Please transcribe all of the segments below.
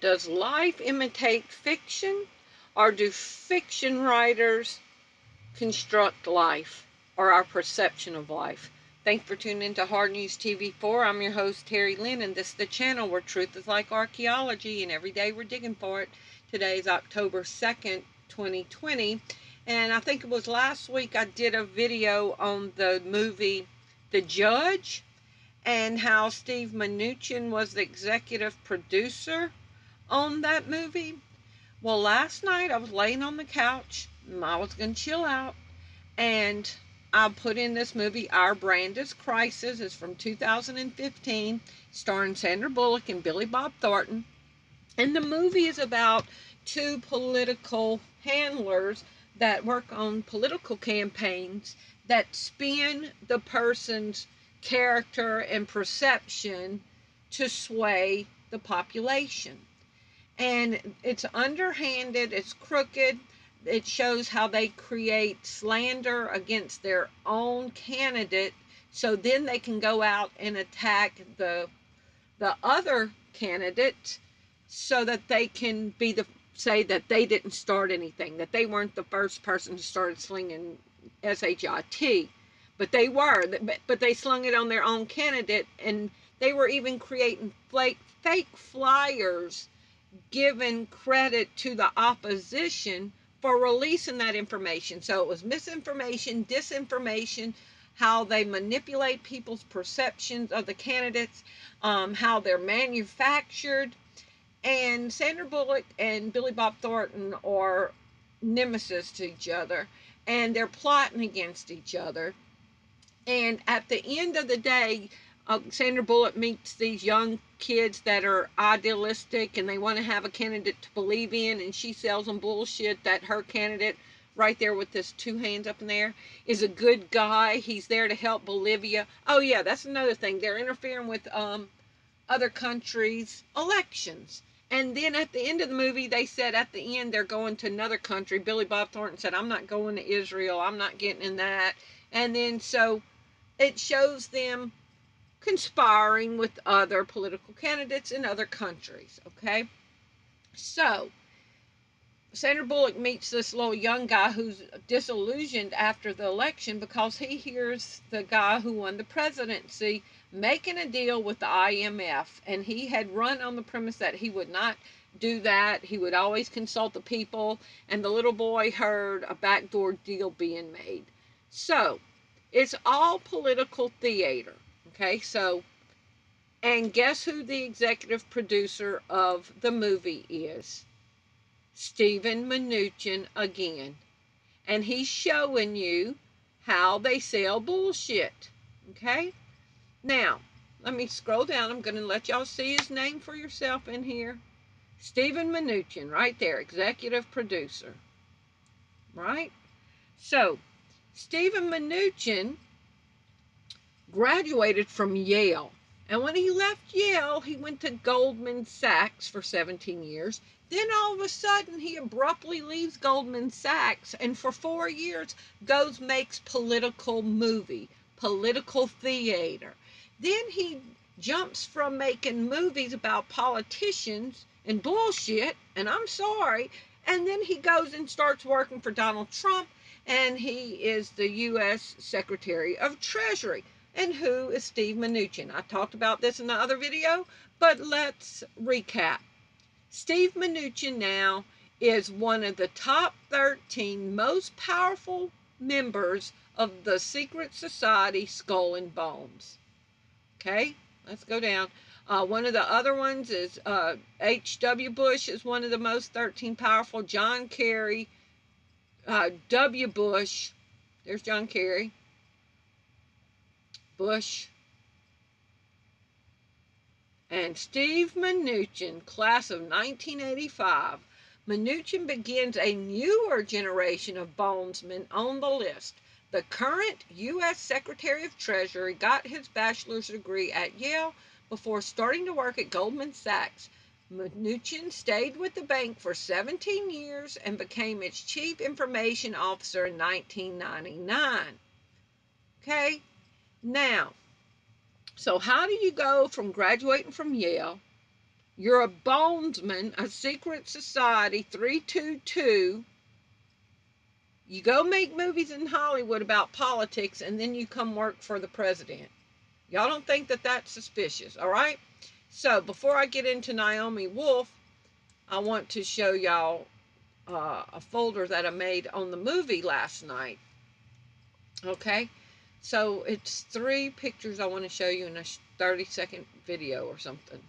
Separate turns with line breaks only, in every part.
Does life imitate fiction, or do fiction writers construct life, or our perception of life? Thanks for tuning in to Hard News TV4. I'm your host, Terry Lynn, and this is the channel where truth is like archaeology, and every day we're digging for it. Today is October 2nd, 2020, and I think it was last week I did a video on the movie The Judge, and how Steve Mnuchin was the executive producer on that movie. Well, last night I was laying on the couch and I was going to chill out, and I put in this movie, Our Brand is Crisis. It's from 2015, starring Sandra Bullock and Billy Bob Thornton. And the movie is about two political handlers that work on political campaigns that spin the person's character and perception to sway the population. And it's underhanded, it's crooked. It shows how they create slander against their own candidate, so then they can go out and attack the other candidate, so that they can be say that they didn't start anything, that they weren't the first person who started slinging SHIT, but they were, but they slung it on their own candidate. And they were even creating fake flyers, giving credit to the opposition for releasing that information. So it was misinformation, disinformation, how they manipulate people's perceptions of the candidates, how they're manufactured. And Sandra Bullock and Billy Bob Thornton are nemesis to each other, and they're plotting against each other. And at the end of the day, Sandra Bullock meets these young kids that are idealistic and they want to have a candidate to believe in, and she sells them bullshit that her candidate, right there with this two hands up in there, is a good guy. He's there to help Bolivia. Oh yeah, that's another thing. They're interfering with other countries' elections. And then at the end of the movie, they said at the end they're going to another country. Billy Bob Thornton said, I'm not going to Israel. I'm not getting in that. And then so it shows them conspiring with other political candidates in other countries, okay? So Sandra Bullock meets this little young guy who's disillusioned after the election because he hears the guy who won the presidency making a deal with the IMF, and he had run on the premise that he would not do that. He would always consult the people, and the little boy heard a backdoor deal being made. So it's all political theater, okay? So, and guess who the executive producer of the movie is? Stephen Mnuchin again. And he's showing you how they sell bullshit. Okay? Now, let me scroll down. I'm going to let y'all see his name for yourself in here. Stephen Mnuchin, right there, executive producer. Right? So, Stephen Mnuchin graduated from Yale. And when he left Yale, he went to Goldman Sachs for 17 years. Then all of a sudden, he abruptly leaves Goldman Sachs, and for 4 years makes political movie, political theater. Then he jumps from making movies about politicians and bullshit, and I'm sorry, and then he goes and starts working for Donald Trump, and he is the U.S. Secretary of Treasury. And who is Steve Mnuchin? I talked about this in the other video, but let's recap. Steve Mnuchin now is one of the top 13 most powerful members of the secret society Skull and Bones. Okay, let's go down. One of the other ones is H.W. Bush is one of the most 13 powerful. John Kerry, W. Bush, there's John Kerry, Bush, and Steve Mnuchin, class of 1985. Mnuchin begins a newer generation of bonesmen on the list. The current U.S. Secretary of Treasury got his bachelor's degree at Yale before starting to work at Goldman Sachs. Mnuchin stayed with the bank for 17 years and became its chief information officer in 1999. Okay? Now, so how do you go from graduating from Yale, You're a bondsman, a secret society, 322. You go make movies in Hollywood about politics, and then you come work for the president. Y'all don't think that that's suspicious, all right? So before I get into Naomi Wolf, I want to show y'all a folder that I made on the movie last night. Okay, so it's 3 pictures I want to show you in a 30-second video or something.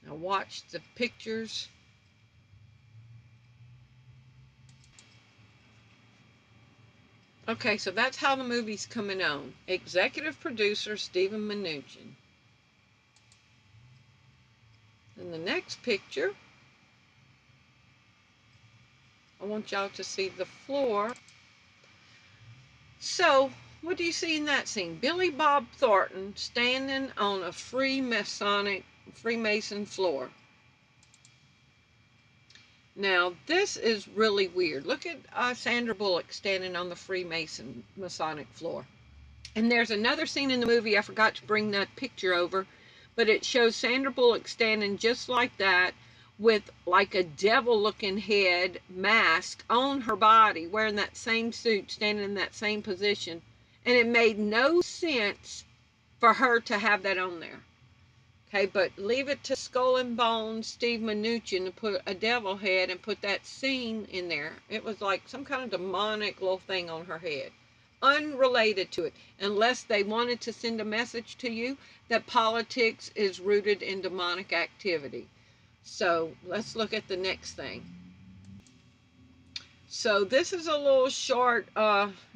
Now watch the pictures. Okay, so that's how the movie's coming on. Executive producer Stephen Mnuchin. And the next picture, I want y'all to see the floor. So, what do you see in that scene? Billy Bob Thornton standing on a Freemason floor. Now, this is really weird. Look at Sandra Bullock standing on the Freemason Masonic floor. And there's another scene in the movie, I forgot to bring that picture over, but it shows Sandra Bullock standing just like that with like a devil-looking head mask on her body, wearing that same suit, standing in that same position. And it made no sense for her to have that on there. Okay, but leave it to Skull and Bones, Steve Mnuchin, to put a devil head and put that scene in there. It was like some kind of demonic little thing on her head. Unrelated to it, unless they wanted to send a message to you that politics is rooted in demonic activity. So let's look at the next thing. So this is a little short,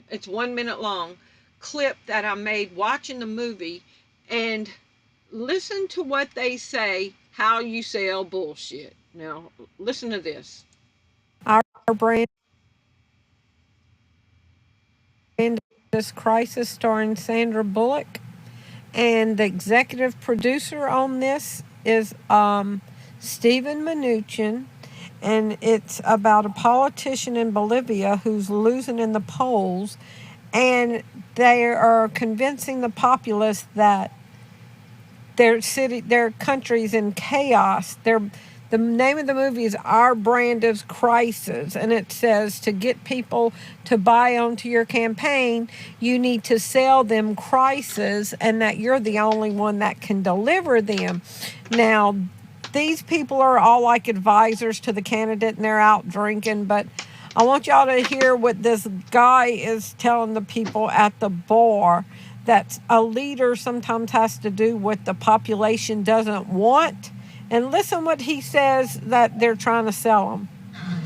it's 1 minute long, clip that I made watching the movie, and listen to what they say, how you sell bullshit. Now, listen to this.
Our brand is Crisis, starring Sandra Bullock, and the executive producer on this is Stephen Mnuchin, and it's about a politician in Bolivia who's losing in the polls, and they are convincing the populace that their country's in chaos. The name of the movie is Our Brand is Crisis, and it says to get people to buy onto your campaign, you need to sell them crisis, and that you're the only one that can deliver them. Now, these people are all like advisors to the candidate, and they're out drinking, but I want y'all to hear what this guy is telling the people at the bar, that a leader sometimes has to do what the population doesn't want. And listen what he says that they're trying to sell them.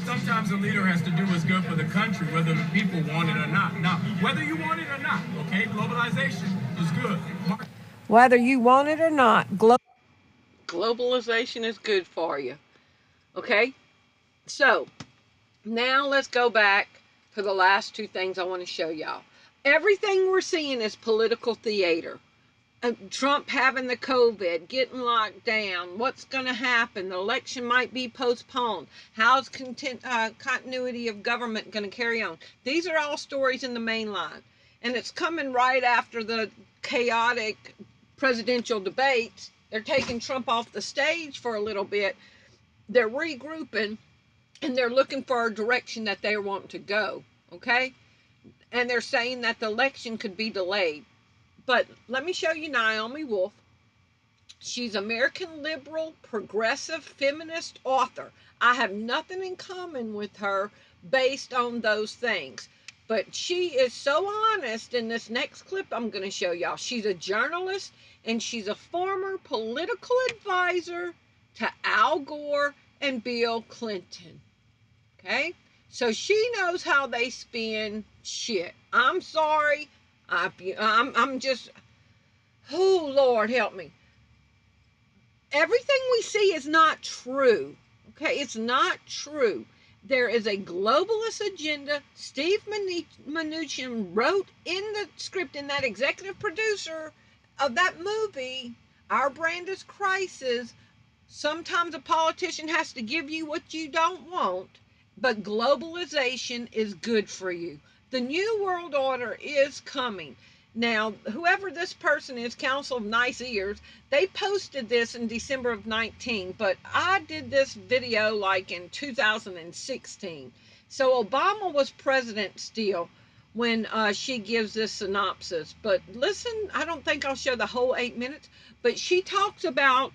Sometimes a leader has to do what's good for the country, whether the people want it or not. Now, whether you want it or not, okay, globalization is good.
Whether you want it or not,
globalization is good for you. Okay? So, now let's go back to the last 2 things I want to show y'all. Everything we're seeing is political theater. Trump having the COVID, getting locked down, what's going to happen, the election might be postponed, how's continuity of government going to carry on. These are all stories in the main line, and it's coming right after the chaotic presidential debates. They're taking Trump off the stage for a little bit, they're regrouping, and they're looking for a direction that they want to go, okay? And they're saying that the election could be delayed. But let me show you Naomi Wolf. She's American liberal, progressive, feminist author. I have nothing in common with her based on those things. But she is so honest in this next clip I'm going to show y'all. She's a journalist, and she's a former political advisor to Al Gore and Bill Clinton. Okay? So she knows how they spin shit. I'm sorry. I'm just, oh, Lord, help me. Everything we see is not true. Okay, it's not true. There is a globalist agenda. Steve Mnuchin wrote in the script, in that executive producer of that movie, Our Brand is Crisis. Sometimes a politician has to give you what you don't want, but globalization is good for you. The New World Order is coming. Now, whoever this person is, Council of Nice Ears, they posted this in December of 19, but I did this video like in 2016. So Obama was president still when she gives this synopsis. But listen, I don't think I'll show the whole 8 minutes, but she talks about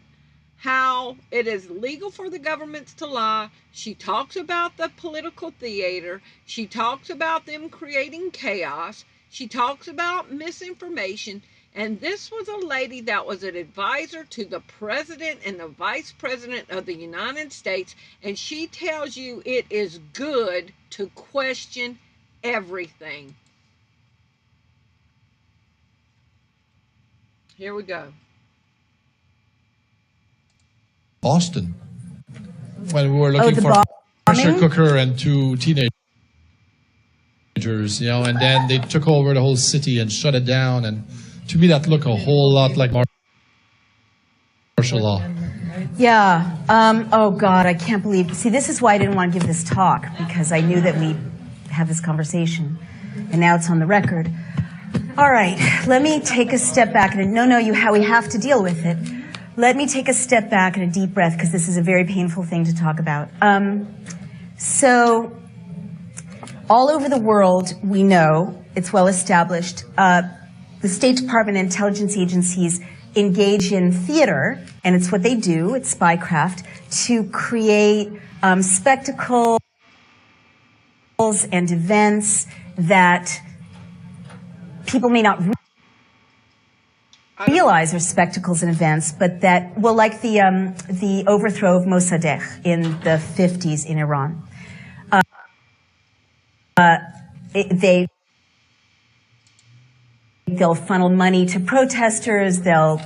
how it is legal for the governments to lie. She talks about the political theater. She talks about them creating chaos. She talks about misinformation. And this was a lady that was an advisor to the president and the vice president of the United States. And she tells you it is good to question everything. Here we go.
Boston, when we were looking for a pressure cooker and 2 teenagers, you know, and then they took over the whole city and shut it down. And to me, that looked a whole lot like martial law.
Yeah. Oh, God, I can't believe. See, this is why I didn't want to give this talk, because I knew that we'd have this conversation. And now it's on the record. All right. Let me take a step back. And we have to deal with it. Let me take a step back and a deep breath, because this is a very painful thing to talk about. So all over the world, we know, it's well established, the State Department and intelligence agencies engage in theater, and it's what they do, it's spycraft, to create spectacles and events that people may not realize are spectacles and events, but that, well, like the overthrow of Mossadegh in the 50s in Iran. They'll funnel money to protesters. They'll,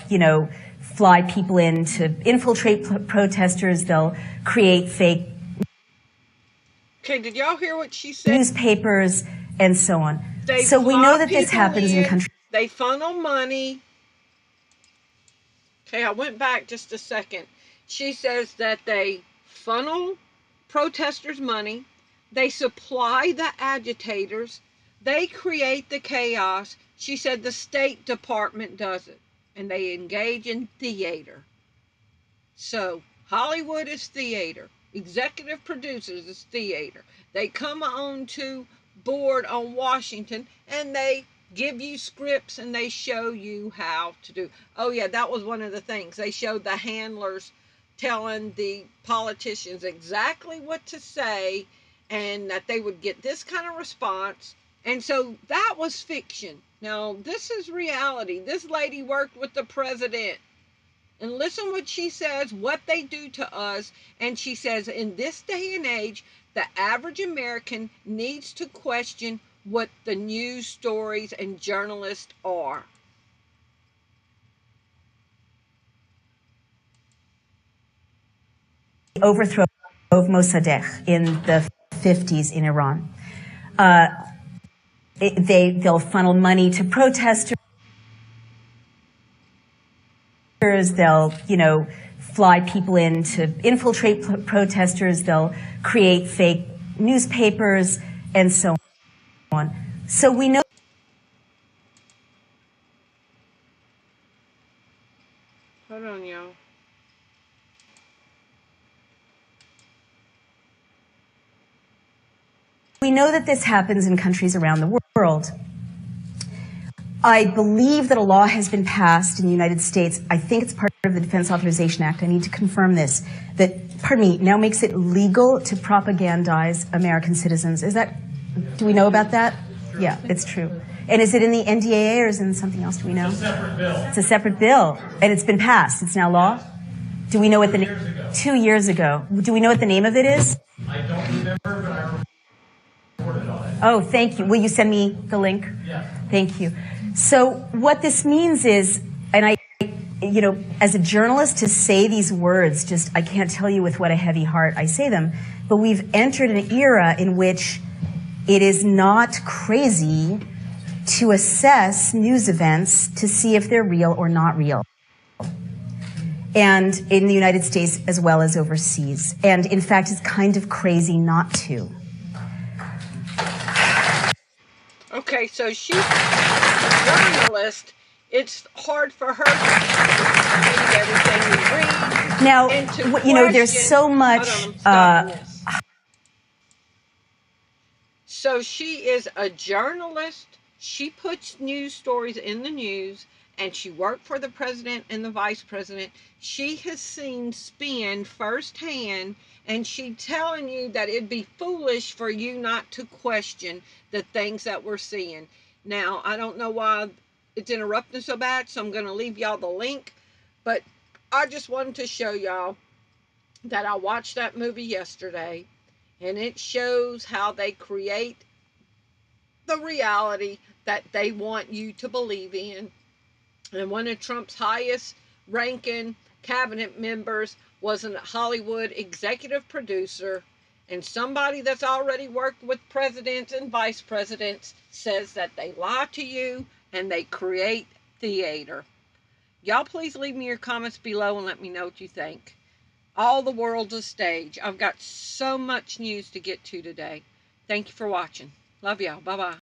fly people in to infiltrate protesters. They'll create fake
Okay, did y'all hear what she said?
Newspapers and so on. So we know that this happens in countries.
They funnel money. Okay, I went back just a second. She says that they funnel protesters' money. They supply the agitators. They create the chaos. She said the State Department does it. And they engage in theater. So Hollywood is theater. Executive producers is theater. They come on to board on Washington and they give you scripts and they show you how to do. Oh yeah, that was one of the things. They showed the handlers telling the politicians exactly what to say and that they would get this kind of response. And so that was fiction. Now, this is reality. This lady worked with the president. And listen what she says, what they do to us. And she says, in this day and age, the average American needs to question what the news stories and journalists are.
The overthrow of Mossadegh in the 50s in Iran. They'll funnel money to protesters. They'll, fly people in to infiltrate protesters. They'll create fake newspapers and so on. So we know.
Hold on, y'all.
We know that this happens in countries around the world. I believe that a law has been passed in the United States. I think it's part of the Defense Authorization Act. I need to confirm this. That, now makes it legal to propagandize American citizens. Do we know about that? Yeah, it's true. And is it in the NDAA or is it in something else? Do we know?
It's a separate bill.
It's a separate bill. And it's been passed. It's now law? Do we know what 2 years ago. Do we know what the name of it is?
I don't remember, but I reported on it.
Oh, thank you. Will you send me the link?
Yeah.
Thank you. So what this means is, and I, as a journalist to say these words, I can't tell you with what a heavy heart I say them, but we've entered an era in which it is not crazy to assess news events to see if they're real or not real. And in the United States as well as overseas. And in fact, it's kind of crazy not to.
Okay, so she journalist, it's hard for her to read everything we read.
Now,
and to
you know, there's
question-
so much.
Hold on, I'm stopping this. So she is a journalist. She puts news stories in the news, and she worked for the president and the vice president. She has seen spin firsthand, and she's telling you that it'd be foolish for you not to question the things that we're seeing. Now, I don't know why it's interrupting so bad, so I'm going to leave y'all the link, but I just wanted to show y'all that I watched that movie yesterday, and it shows how they create the reality that they want you to believe in. And one of Trump's highest ranking cabinet members was a Hollywood executive producer, and somebody that's already worked with presidents and vice presidents says that they lie to you and they create theater. Y'all please leave me your comments below and let me know what you think. All the world's a stage. I've got so much news to get to today. Thank you for watching. Love y'all. Bye-bye.